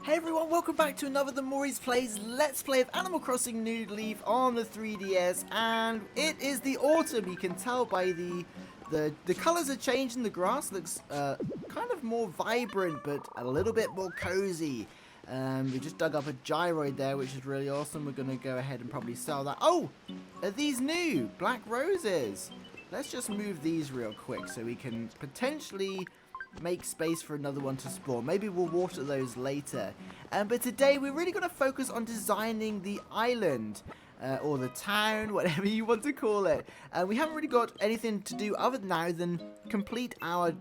Hey everyone, welcome back to another The Mori's Plays Let's Play of Animal Crossing New Leaf on the 3DS, and it is the autumn. You can tell by the colours are changing. The grass looks kind of more vibrant, but a little bit more cozy. We just dug up a gyroid there, which is really awesome. We're going to go ahead and probably sell that. Oh, are these new? Black roses. Let's just move these real quick so we can potentially make space for another one to spawn. Maybe we'll water those later. But today we're really going to focus on designing the island. Or the town, whatever you want to call it. We haven't really got anything to do other now than complete our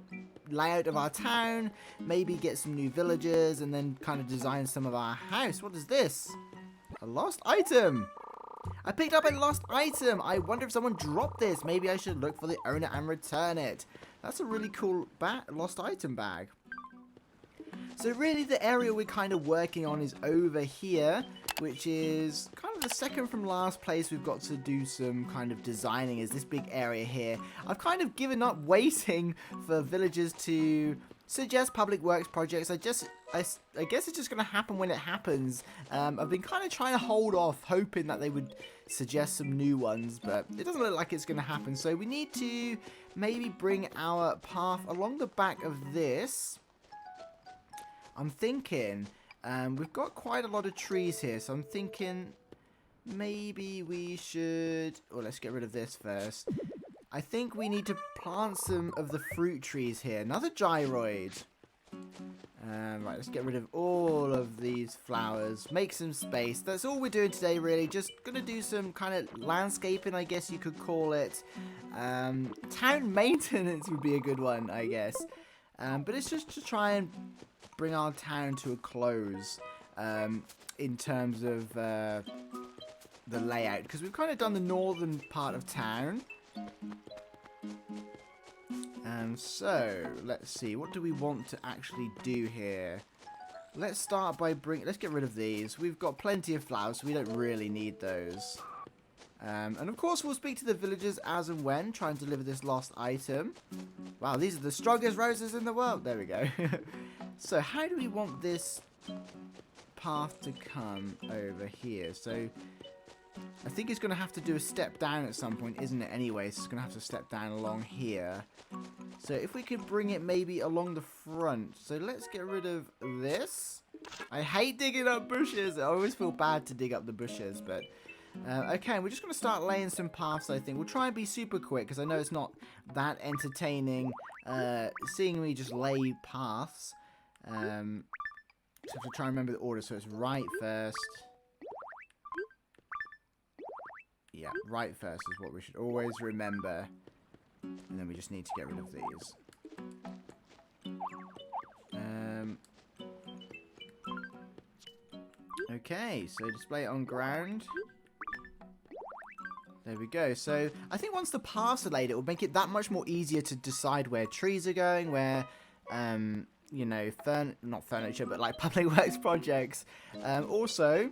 layout of our town, maybe get some new villagers, and then kind of design some of our house. What is this? A lost item! I picked up a lost item! I wonder if someone dropped this. Maybe I should look for the owner and return it. That's a really cool lost item bag. So really the area we're kind of working on is over here, which is kind of the second from last place we've got to do some kind of designing, is this big area here. I've kind of given up waiting for villagers to suggest public works projects. I guess it's just going to happen when it happens. I've been kind of trying to hold off, hoping that they would suggest some new ones, but it doesn't look like it's going to happen. So we need to maybe bring our path along the back of this. I'm thinking, we've got quite a lot of trees here, so I'm thinking maybe we should... Oh, let's get rid of this first. I think we need to plant some of the fruit trees here. Another gyroid. Right, let's get rid of all of these flowers. Make some space. That's all we're doing today, really. Just going to do some kind of landscaping, I guess you could call it. Town maintenance would be a good one, I guess. But it's just to try and bring our town to a close in terms of the layout. Because we've kind of done the northern part of town. So, let's see. What do we want to actually do here? Let's start by let's get rid of these. We've got plenty of flowers, so we don't really need those. And of course, we'll speak to the villagers as and when, try and deliver this lost item. Wow, these are the strongest roses in the world. There we go. So, how do we want this path to come over here? So, I think it's going to have to do a step down at some point, isn't it? Anyway, so it's going to have to step down along here. So if we could bring it maybe along the front. So let's get rid of this. I hate digging up bushes. I always feel bad to dig up the bushes, but... okay, we're just going to start laying some paths, I think. We'll try and be super quick, because I know it's not that entertaining seeing me just lay paths. So I have to try and remember the order. So it's right first. Yeah, right first is what we should always remember. And then we just need to get rid of these. Okay, so display it on ground. There we go. So I think once the paths are laid, it will make it that much more easier to decide where trees are going, where, you know, not furniture, but like public works projects. Also...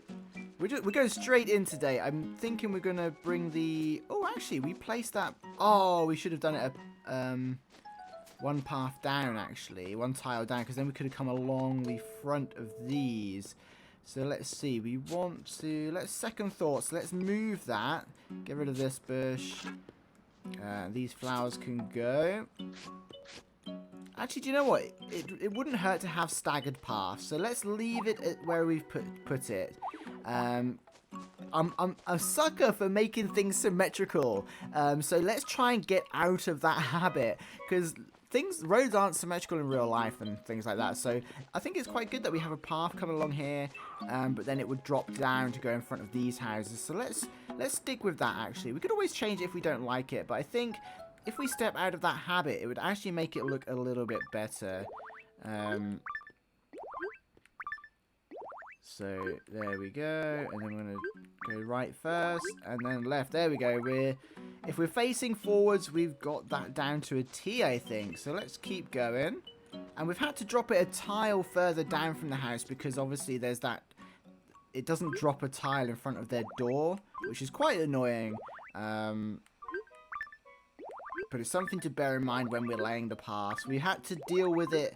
We're going straight in today. I'm thinking we're going to bring the... Oh, actually, we placed that... Oh, we should have done it one path down, actually. One tile down, because then we could have come along the front of these. So let's see. We want to... Let's second thoughts. Let's move that. Get rid of this bush. These flowers can go. Actually, do you know what? It wouldn't hurt to have staggered paths. So let's leave it at where we've put it. I'm a sucker for making things symmetrical. So let's try and get out of that habit, because roads aren't symmetrical in real life and things like that. So I think it's quite good that we have a path coming along here, but then it would drop down to go in front of these houses. So let's stick with that. Actually, we could always change it if we don't like it, but I think if we step out of that habit, it would actually make it look a little bit better. So there we go, and then we're going to go right first, and then left. There we go. If we're facing forwards, we've got that down to a T, I think. So let's keep going. And we've had to drop it a tile further down from the house, because obviously there's that... It doesn't drop a tile in front of their door, which is quite annoying. But it's something to bear in mind when we're laying the paths. We had to deal with it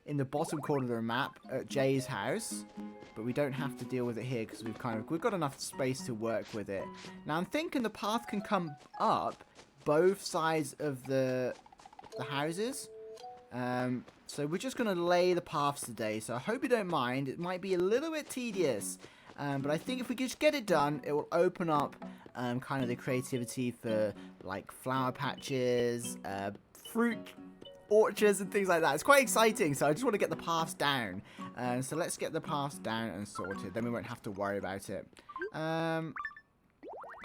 in the bottom corner of the map at Jay's house. But we don't have to deal with it here because we've got enough space to work with it. Now I'm thinking the path can come up both sides of the houses. So we're just going to lay the paths today. So I hope you don't mind. It might be a little bit tedious. But I think if we could just get it done, it will open up kind of the creativity for like flower patches, fruit orchards and things like that. It's quite exciting, so I just want to get the paths down. So let's get the paths down and sorted, then we won't have to worry about it. So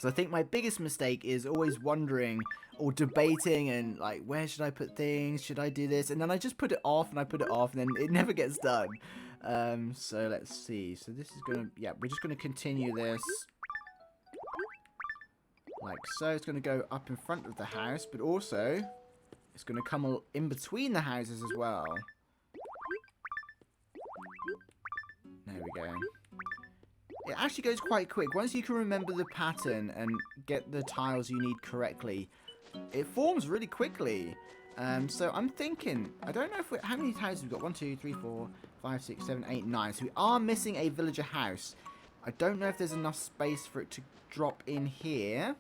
I think my biggest mistake is always wondering or debating and like, where should I put things? Should I do this? And then I just put it off and I put it off and then it never gets done. So let's see. So this is gonna, yeah, we're just gonna continue this like so. It's gonna go up in front of the house, but also it's going to come in between the houses as well. There we go. It actually goes quite quick. Once you can remember the pattern and get the tiles you need correctly, it forms really quickly. So I'm thinking, I don't know if how many tiles we've got. 1, 2, 3, 4, 5, 6, 7, 8, 9. So we are missing a villager house. I don't know if there's enough space for it to drop in here.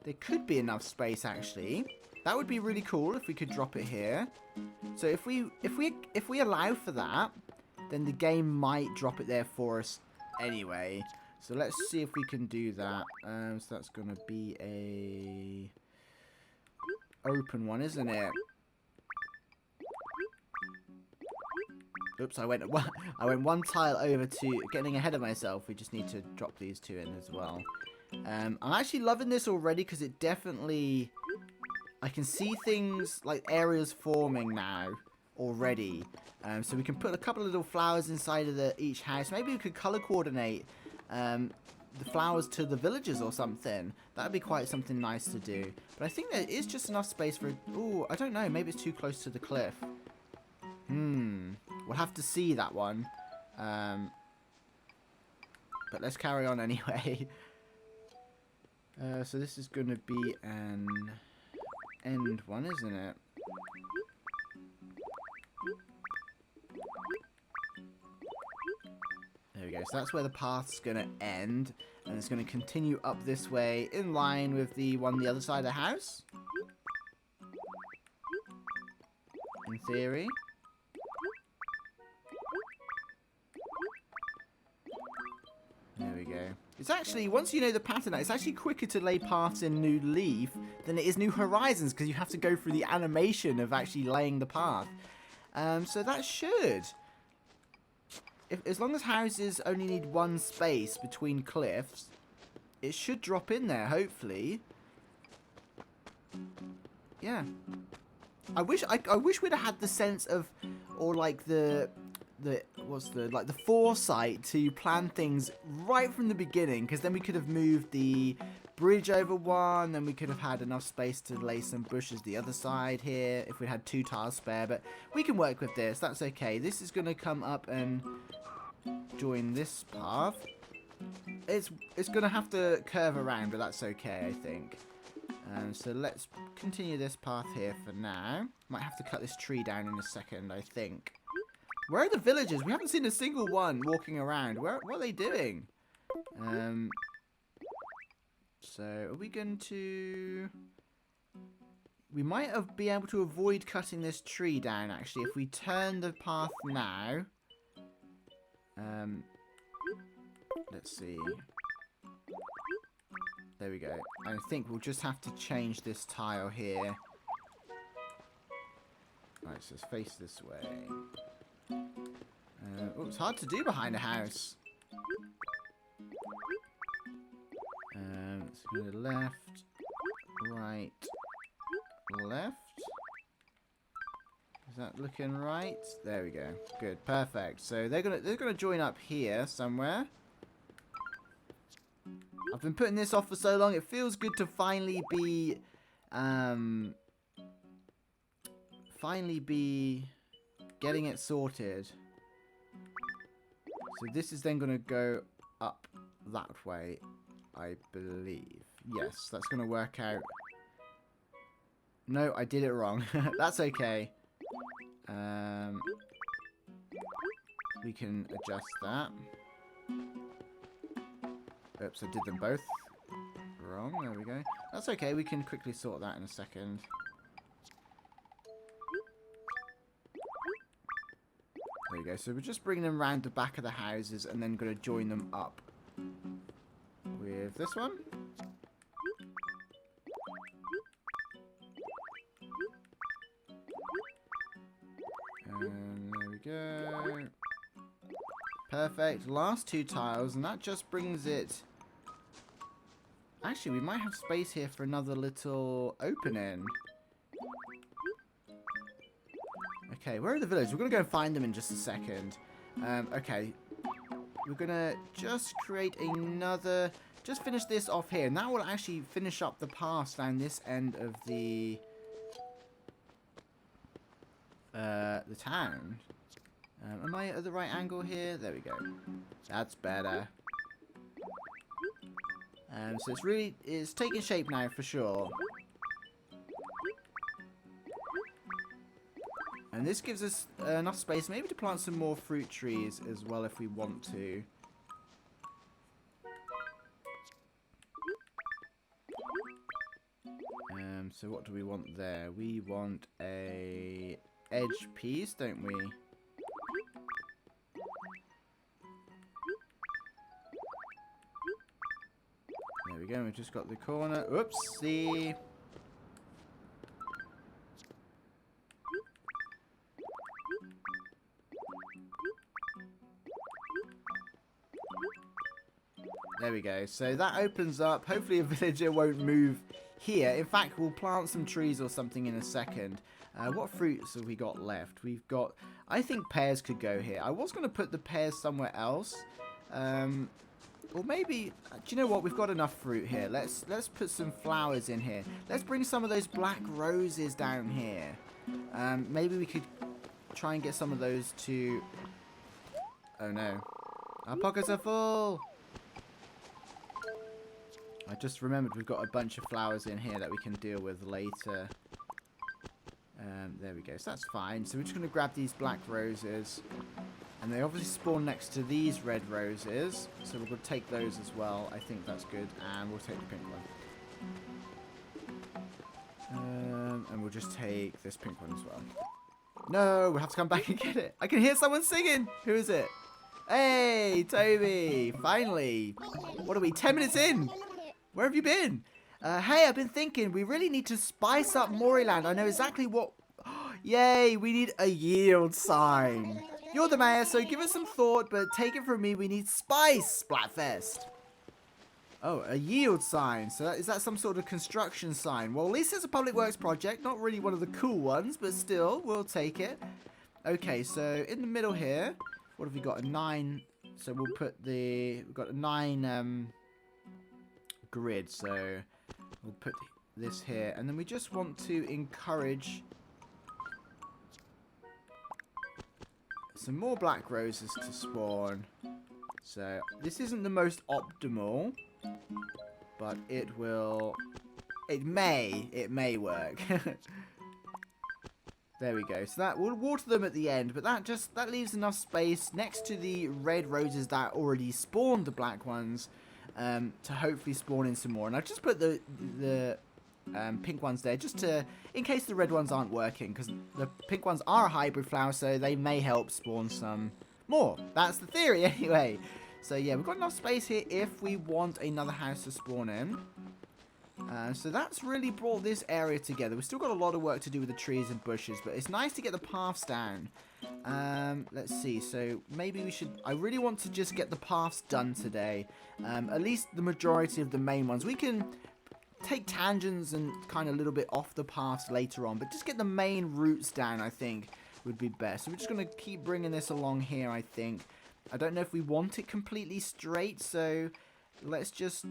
There could be enough space actually. That would be really cool if we could drop it here. So if we allow for that, then the game might drop it there for us anyway. So let's see if we can do that. So that's gonna be a open one, isn't it? Oops, I went one tile over to getting ahead of myself. We just need to drop these two in as well. I'm actually loving this already because it definitely, I can see things like areas forming now already. So we can put a couple of little flowers inside of each house. Maybe we could color coordinate the flowers to the villagers or something. That would be quite something nice to do. But I think there is just enough space for... Ooh, I don't know. Maybe it's too close to the cliff. We'll have to see that one. But let's carry on anyway. So this is going to be an end one, isn't it? There we go. So that's where the path's going to end. And it's going to continue up this way in line with the one on the other side of the house. In theory. There we go. It's actually, once you know the pattern, it's actually quicker to lay paths in New Leaf than it is New Horizons, because you have to go through the animation of actually laying the path. So that should... As long as houses only need one space between cliffs, it should drop in there, hopefully. Yeah. I wish we'd have had the sense of, or like the foresight to plan things right from the beginning, because then we could have moved the bridge over one, then we could have had enough space to lay some bushes the other side here if we had 2 tiles spare. But we can work with this, that's okay. This is going to come up and join this path. It's going to have to curve around, but that's okay, I think. So let's continue this path here for now. Might have to cut this tree down in a second, I think. Where are the villagers? We haven't seen a single one walking around. What are they doing? So are we going to... We might be able to avoid cutting this tree down, actually, if we turn the path now. Let's see. There we go. I think we'll just have to change this tile here. Right, so let's face this way. Oh, it's hard to do behind a house. Let's go to the left, right, left. Is that looking right? There we go. Good, perfect. So they're gonna join up here somewhere. I've been putting this off for so long. It feels good to finally be getting it sorted. So this is then going to go up that way, I believe. Yes, that's going to work out. No, I did it wrong. That's okay. we can adjust that. Oops, I did them both wrong. There we go. That's okay. We can quickly sort that in a second. There we go. So we're just bringing them around the back of the houses and then going to join them up with this one. And there we go. Perfect. Last 2 tiles, and that just brings it... Actually, we might have space here for another little opening. Okay, where are the villagers? We're going to go and find them in just a second. Okay. We're going to just create another... Just finish this off here. And that will actually finish up the path down this end of the town. Am I at the right angle here? There we go. That's better. So it's taking shape now for sure. And this gives us enough space maybe to plant some more fruit trees as well if we want to. So what do we want there? We want a edge piece, don't we? There we go, we've just got the corner. Oopsie! There we go. So that opens up. Hopefully a villager won't move here. In fact, we'll plant some trees or something in a second. What fruits have we got left? We've got... I think pears could go here. I was going to put the pears somewhere else. Or maybe... Do you know what? We've got enough fruit here. Let's put some flowers in here. Let's bring some of those black roses down here. Maybe we could try and get some of those to... Oh no. Our pockets are full! I just remembered we've got a bunch of flowers in here that we can deal with later. There we go. So that's fine. So we're just going to grab these black roses. And they obviously spawn next to these red roses. So we're going to take those as well. I think that's good. And we'll take the pink one. And we'll just take this pink one as well. No, we'll have to come back and get it. I can hear someone singing. Who is it? Hey, Toby. Finally. What are we, 10 minutes in? Where have you been? Hey, I've been thinking we really need to spice up Moriland. I know exactly what... Yay, we need a yield sign. You're the mayor, so give us some thought, but take it from me, we need spice, Splatfest. Oh, a yield sign. So is that some sort of construction sign? Well, at least it's a public works project. Not really one of the cool ones, but still, we'll take it. Okay, so in the middle here, what have we got? A 9. So we'll put the... We've got a 9... grid, so we'll put this here, and then we just want to encourage some more black roses to spawn. So this isn't the most optimal, but it may work. There we go. So that we'll water them at the end, but that leaves enough space next to the red roses that already spawned the black ones. To hopefully spawn in some more. And I've just put the pink ones there just to, in case the red ones aren't working, because the pink ones are a hybrid flower, so they may help spawn some more. That's the theory anyway. So yeah, we've got enough space here if we want another house to spawn in. So that's really brought this area together. We've still got a lot of work to do with the trees and bushes, but it's nice to get the paths down. Let's see, so maybe we should... I really want to just get the paths done today. At least the majority of the main ones. We can take tangents and kind of a little bit off the paths later on, but just get the main routes down, I think, would be best. So we're just going to keep bringing this along here, I think. I don't know if we want it completely straight, so let's just...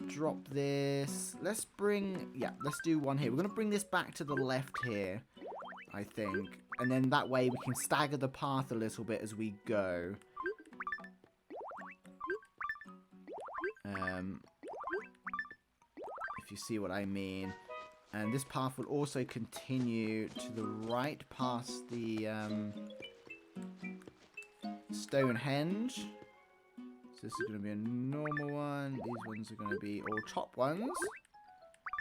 drop this. Let's do one here. We're going to bring this back to the left here, I think. And then that way we can stagger the path a little bit as we go. If you see what I mean. And this path will also continue to the right past the Stonehenge. So this is going to be a normal one. These ones are going to be all chop ones.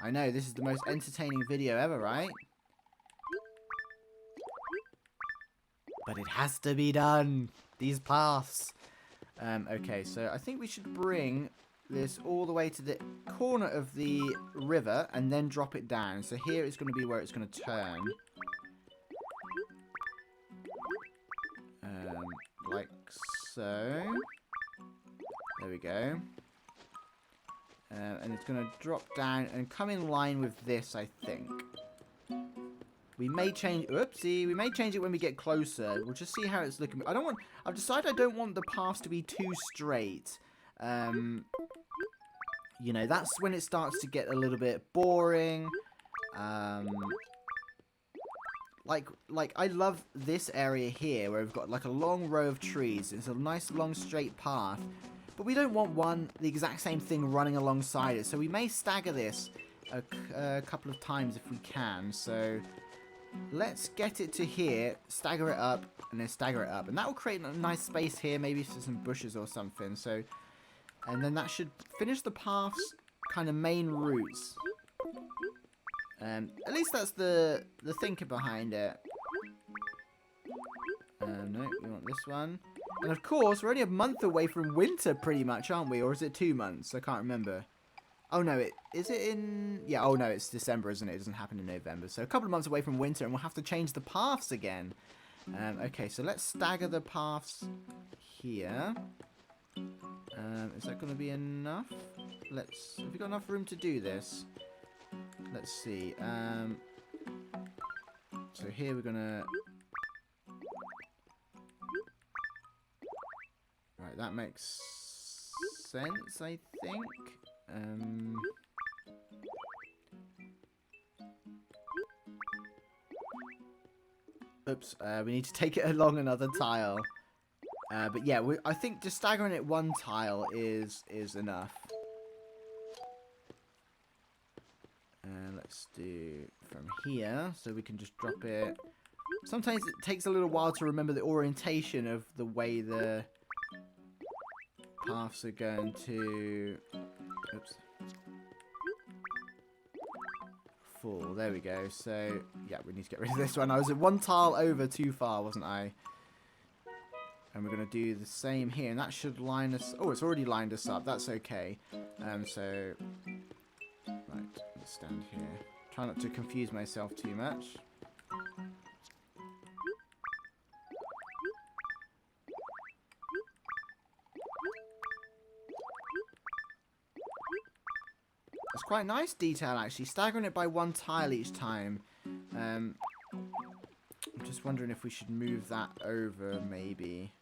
I know, this is the most entertaining video ever, right? But it has to be done. These paths. Okay, so I think we should bring this all the way to the corner of the river and then drop it down. So here it's going to be where it's going to turn. Like so. There we go. And it's going to drop down and come in line with this, I think. We may change... Oopsie. We may change it when we get closer. We'll just see how it's looking. I've decided I don't want the paths to be too straight. You know, that's when it starts to get a little bit boring. Like I love this area here where we've got like a long row of trees. It's a nice long straight path. But we don't want the exact same thing running alongside it. So we may stagger this a couple of times if we can. So let's get it to here, stagger it up, and then stagger it up. And that will create a nice space here, maybe for some bushes or something. So, and then that should finish the path's kind of main routes. At least that's the thinking behind it. No, we want this one. And of course, we're only a month away from winter pretty much, aren't we? Or is it 2 months? I can't remember. Oh no, is it in... Yeah, oh no, it's December, isn't it? It doesn't happen in November. So a couple of months away from winter and we'll have to change the paths again. Okay, so let's stagger the paths here. Is that going to be enough? Have we got enough room to do this? Let's see. So here we're going to... Right, that makes sense, I think. Oops, we need to take it along another tile. But yeah, I think just staggering it one tile is enough. Let's do from here, so we can just drop it. Sometimes it takes a little while to remember the orientation of the way the paths are going to... Oops. Fall. There we go. So, yeah, we need to get rid of this one. I was at one tile over too far, wasn't I? And we're going to do the same here. And that should line us... Oh, it's already lined us up. That's okay. So... Right, let's stand here. Try not to confuse myself too much. It's quite nice detail, actually. Staggering it by one tile each time. I'm just wondering if we should move that over, maybe.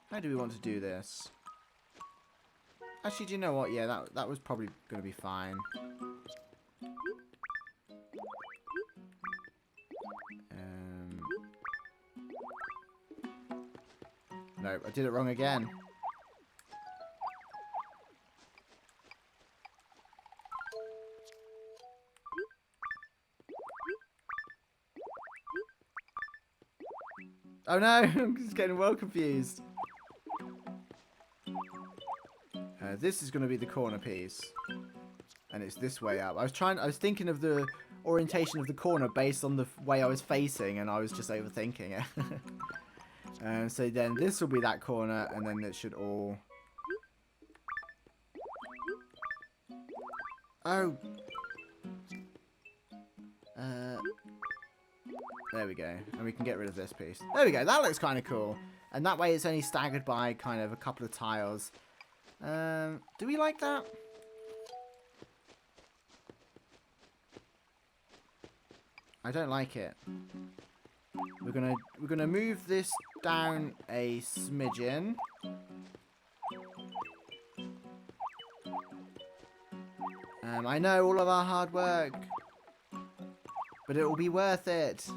How do we want to do this? Actually, do you know what? Yeah, that was probably going to be fine. No, I did it wrong again. Oh no, I'm just getting well confused. This is going to be the corner piece. And it's this way up. I was thinking of the orientation of the corner based on the way I was facing, and I was just overthinking it. So then this will be that corner, and then it should all... Oh! There we go. And we can get rid of this piece. There we go. That looks kind of cool. And that way it's only staggered by kind of a couple of tiles. Do we like that? I don't like it. We're gonna move this down a smidgen. I know all of our hard work, but it will be worth it.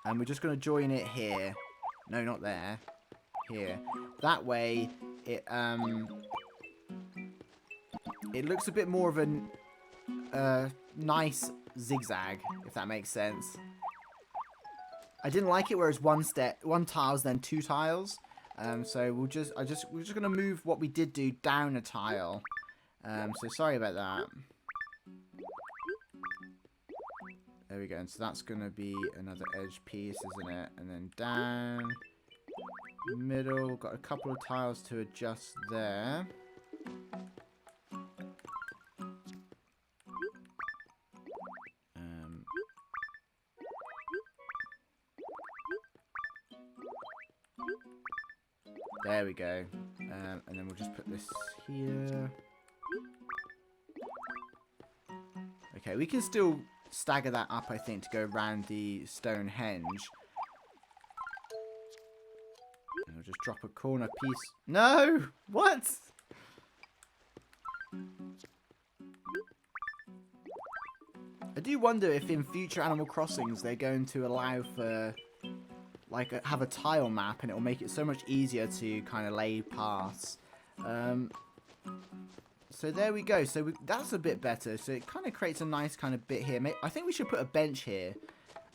And we're just gonna join it here. No, not there. Here. That way, it it looks a bit more of a nice zigzag, if that makes sense. I didn't like it where it's one tiles, then 2 tiles. So we're just gonna move what we did do down a tile. So sorry about that. There we go. And so that's gonna be another edge piece, isn't it? And then down, middle. Got a couple of tiles to adjust there. There we go. And then we'll just put this here. Okay, we can still stagger that up, I think, to go around the Stonehenge. And we'll just drop a corner piece. No! What? I do wonder if in future Animal Crossings they're going to allow for... like have a tile map, and it will make it so much easier to kind of lay paths. So there we go. So that's a bit better. So it kind of creates a nice kind of bit here. I think we should put a bench here.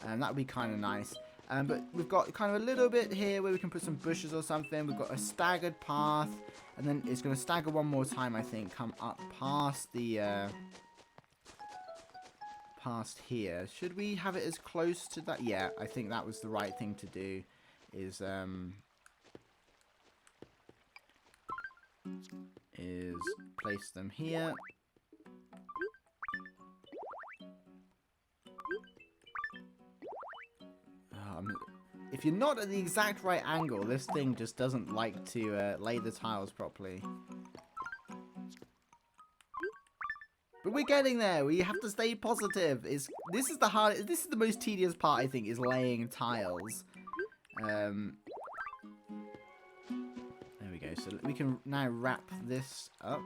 That would be kind of nice. But we've got kind of a little bit here where we can put some bushes or something. We've got a staggered path. And then it's going to stagger one more time, I think. Come up past the... past here. Should we have it as close to that? Yeah, I think that was the right thing to do. Is place them here. If you're not at the exact right angle, this thing just doesn't like to lay the tiles properly. But we're getting there. We have to stay positive. This is the most tedious part, I think, is laying tiles. There we go. So we can now wrap this up.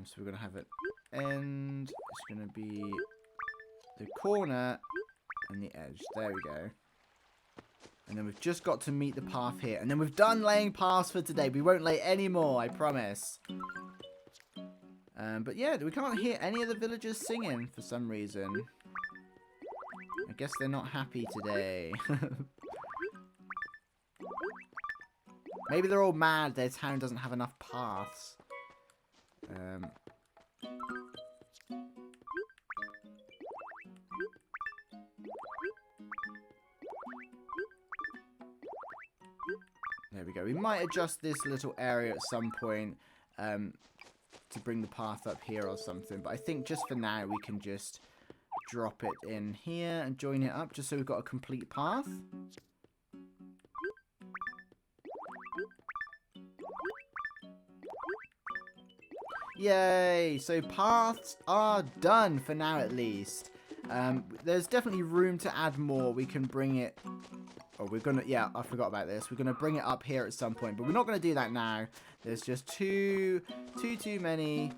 So we're gonna have it end. It's gonna be the corner and the edge. There we go. And then we've just got to meet the path here, and then we've done laying paths for today. We won't lay any more, I promise. But yeah, we can't hear any of the villagers singing for some reason. I guess they're not happy today. Maybe they're all mad their town doesn't have enough paths. There we go. We might adjust this little area at some point. To bring the path up here or something, but I think just for now we can just drop it in here and join it up just so we've got a complete path. Yay! So paths are done for now, at least. There's definitely room to add more. We can bring it... Oh, we're gonna... Yeah, I forgot about this. We're gonna bring it up here at some point, but we're not gonna do that now. There's just too many.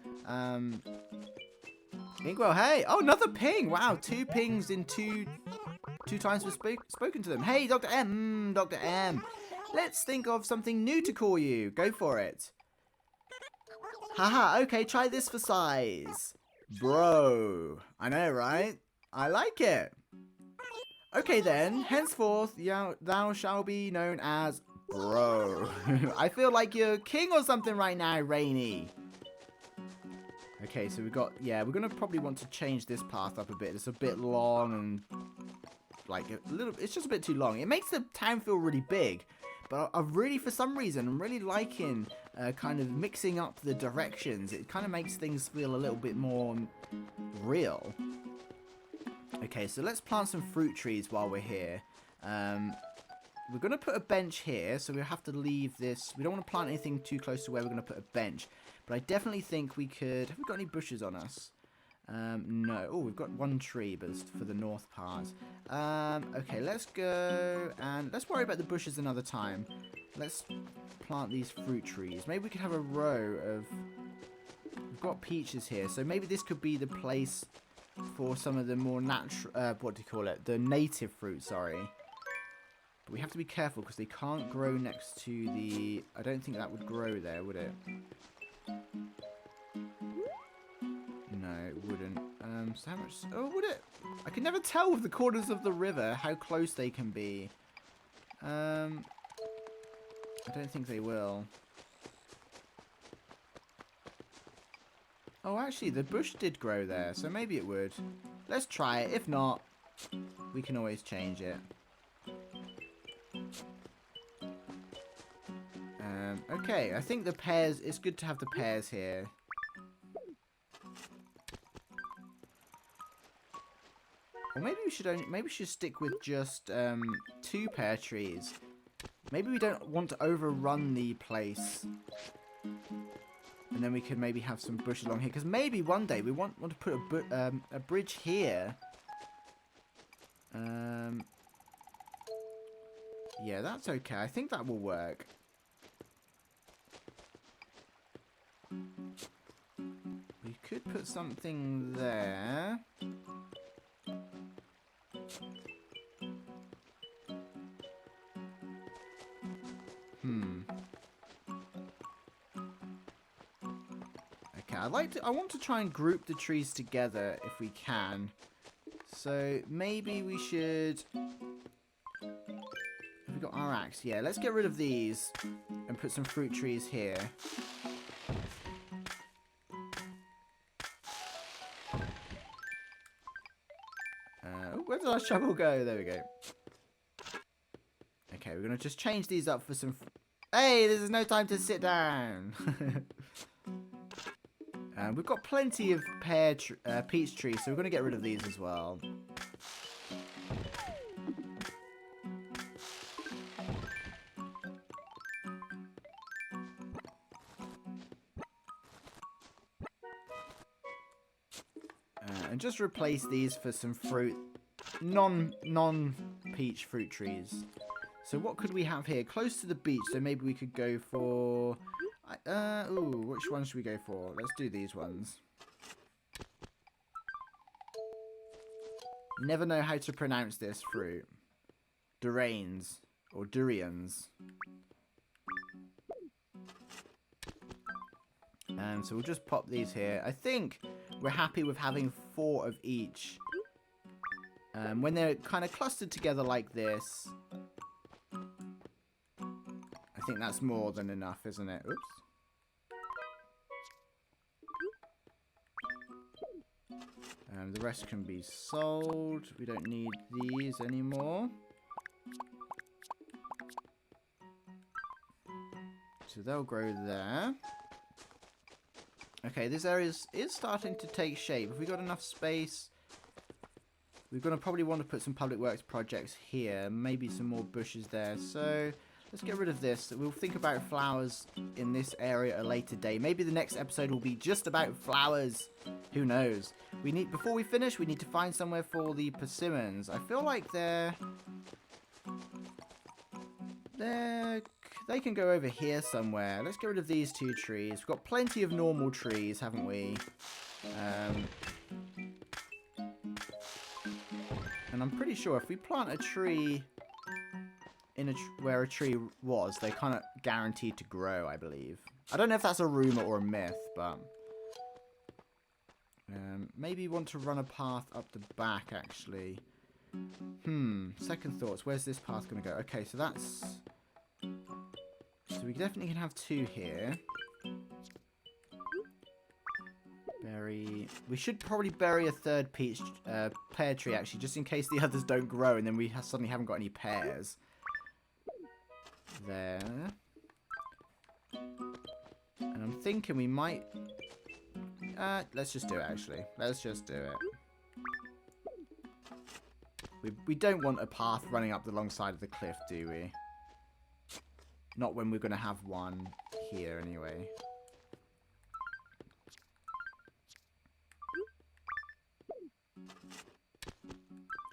Inkwell, hey! Oh, another ping! Wow, 2 pings in two times we've spoken to them. Hey, Dr. M! Dr. M! Let's think of something new to call you. Go for it. Haha, okay, try this for size. Bro. I know, right? I like it. Okay then, henceforth thou shalt be known as Bro. I feel like you're king or something right now, Rainy. Okay, so we've got, yeah, we're going to probably want to change this path up a bit. It's a bit long and, like, a little, it's just a bit too long. It makes the town feel really big. But I really, for some reason, I'm really liking kind of mixing up the directions. It kind of makes things feel a little bit more real. Okay, so let's plant some fruit trees while we're here. We're going to put a bench here, so we'll have to leave this. We don't want to plant anything too close to where we're going to put a bench. But I definitely think we could... Have we got any bushes on us? No. Oh, we've got 1 tree, but it's for the north part. Okay, let's go and let's worry about the bushes another time. Let's plant these fruit trees. Maybe we could have a row of... We've got peaches here, so maybe this could be the place for some of the more natural... what do you call it? The native fruit, sorry. But we have to be careful because they can't grow next to the... I don't think that would grow there, would it? wouldn't. So how much? Oh, would it? I can never tell with the corners of the river how close they can be. I don't think they will. Oh, actually, the bush did grow there, so maybe it would. Let's try it. If not, we can always change it. Okay, I think the pears, it's good to have the pears here. Or maybe we should stick with just 2 pear trees. Maybe we don't want to overrun the place. And then we could maybe have some bushes along here. Because maybe one day we want to put a bridge here. Yeah, that's okay. I think that will work. We could put something there. Okay, I want to try and group the trees together if we can. So maybe we should... Have we got our axe? Yeah, let's get rid of these and put some fruit trees here. Where did our shovel go? There we go. Okay, we're going to just change these up for some... Hey, this is no time to sit down. We've got plenty of peach trees, so we're going to get rid of these as well. And just replace these for some fruit, non-peach fruit trees. So what could we have here? Close to the beach, so maybe we could go for... ooh, which one should we go for? Let's do these ones. Never know how to pronounce this fruit. Durains, or durians. So we'll just pop these here. I think we're happy with having 4 of each. When they're kind of clustered together like this, I think that's more than enough, isn't it? Oops. The rest can be sold. We don't need these anymore. So they'll grow there. Okay, this area is starting to take shape. If we got enough space, we're going to probably want to put some public works projects here. Maybe some more bushes there. So let's get rid of this. We'll think about flowers in this area at a later date. Maybe the next episode will be just about flowers. Who knows? Before we finish, we need to find somewhere for the persimmons. I feel like they can go over here somewhere. Let's get rid of these 2 trees. We've got plenty of normal trees, haven't we? And I'm pretty sure if we plant a tree in where a tree was, they're kind of guaranteed to grow, I believe. I don't know if that's a rumor or a myth, but... maybe want to run a path up the back, actually. Second thoughts. Where's this path going to go? Okay, so that's... So we definitely can have 2 here. We should probably bury a 3rd pear tree, actually, just in case the others don't grow and then we suddenly haven't got any pears. There. And I'm thinking we might... let's just do it, actually. Let's just do it. We don't want a path running up the long side of the cliff, do we? Not when we're going to have one here, anyway.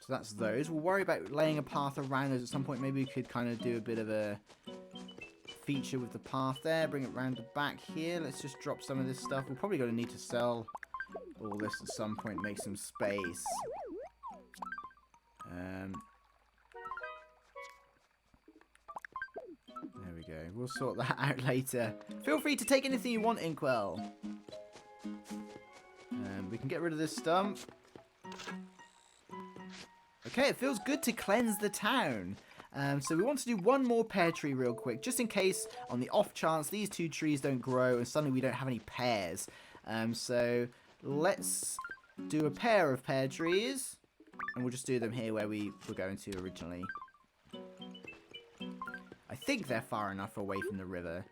So that's those. We'll worry about laying a path around us at some point. Maybe we could kind of do a bit of a feature with the path there. Bring it around the back here. Let's just drop some of this stuff. We're probably going to need to sell all this at some point. Make some space. There we go. We'll sort that out later. Feel free to take anything you want, Inkwell. We can get rid of this stump. Okay, it feels good to cleanse the town. So we want to do one more pear tree real quick, just in case, on the off chance, these two trees don't grow and suddenly we don't have any pears. So let's do a pair of pear trees, and we'll just do them here where we were going to originally. I think they're far enough away from the river.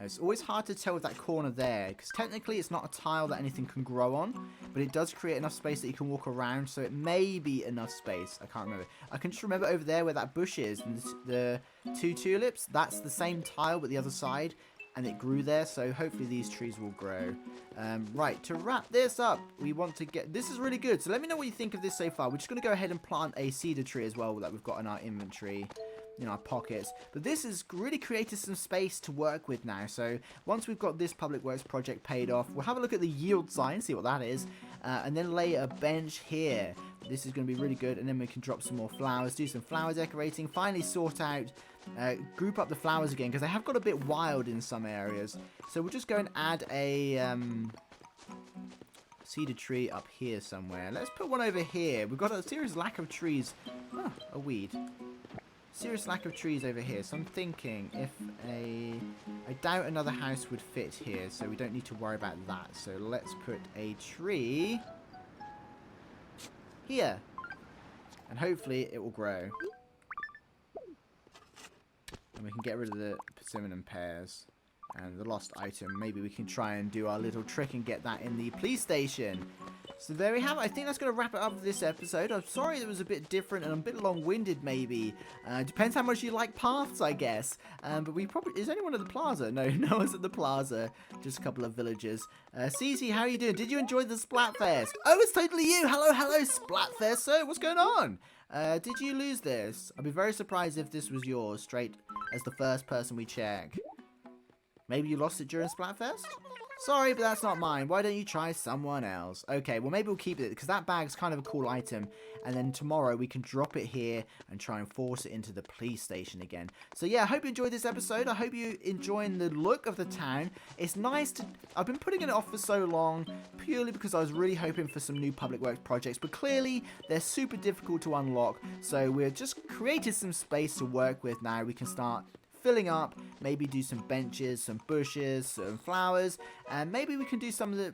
It's always hard to tell with that corner there, because technically it's not a tile that anything can grow on, but it does create enough space that you can walk around, so it may be enough space. I can't remember. I can just remember over there where that bush is, and the two tulips, that's the same tile but the other side, and it grew there, so hopefully these trees will grow. Right, to wrap this up, we want to get... This is really good, so let me know what you think of this so far. We're just going to go ahead and plant a cedar tree as well that we've got in our inventory. In our pockets, but this has really created some space to work with now. So once we've got this public works project paid off, we'll have a look at the yield sign, see what that is, and then lay a bench here. This is going to be really good, and then we can drop some more flowers, do some flower decorating, finally sort out, group up the flowers again, because they have got a bit wild in some areas. So we'll just go and add a cedar tree up here somewhere. Let's put one over here. We've got a serious lack of trees. Oh, a weed. Serious lack of trees over here, so I'm thinking if I doubt another house would fit here, so we don't need to worry about that. So let's put a tree here, and hopefully it will grow, and we can get rid of the persimmon and pears and the lost item. Maybe we can try and do our little trick and get that in the police station. So there we have it. I think that's going to wrap it up for this episode. I'm sorry it was a bit different and a bit long-winded, maybe. Depends how much you like paths, I guess. But we probably... Is anyone at the plaza? No, no one's at the plaza. Just a couple of villagers. Cece, how are you doing? Did you enjoy the Splatfest? Oh, it's totally you. Hello, hello, Splatfest. So, what's going on? Did you lose this? I'd be very surprised if this was yours, straight as the first person we check. Maybe you lost it during Splatfest? Sorry, but that's not mine. Why don't you try someone else? Okay, well, maybe we'll keep it, because that bag's kind of a cool item. And then tomorrow, we can drop it here and try and force it into the police station again. So, yeah, I hope you enjoyed this episode. I hope you're enjoying the look of the town. It's nice to... I've been putting it off for so long, purely because I was really hoping for some new public works projects. But clearly, they're super difficult to unlock. So, we've just created some space to work with now. We can start filling up, maybe do some benches, some bushes, some flowers, and maybe we can do some of the,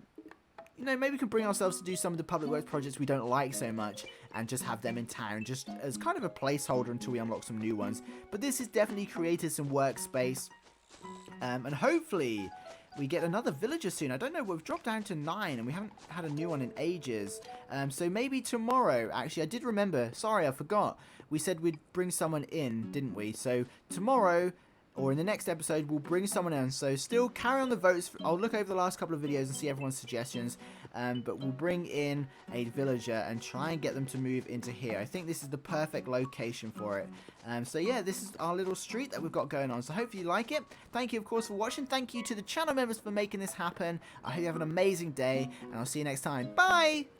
you know, maybe we can bring ourselves to do some of the public works projects we don't like so much and just have them in town just as kind of a placeholder until we unlock some new ones. But this has definitely created some workspace, and hopefully we get another villager soon. I don't know, we've dropped down to 9 and we haven't had a new one in ages. So maybe tomorrow, actually, I did remember, sorry, I forgot. We said we'd bring someone in, didn't we? So tomorrow, or in the next episode, we'll bring someone in. So still carry on the votes. I'll look over the last couple of videos and see everyone's suggestions. But we'll bring in a villager and try and get them to move into here. I think this is the perfect location for it. So yeah, this is our little street that we've got going on. So hopefully you like it. Thank you, of course, for watching. Thank you to the channel members for making this happen. I hope you have an amazing day, and I'll see you next time. Bye!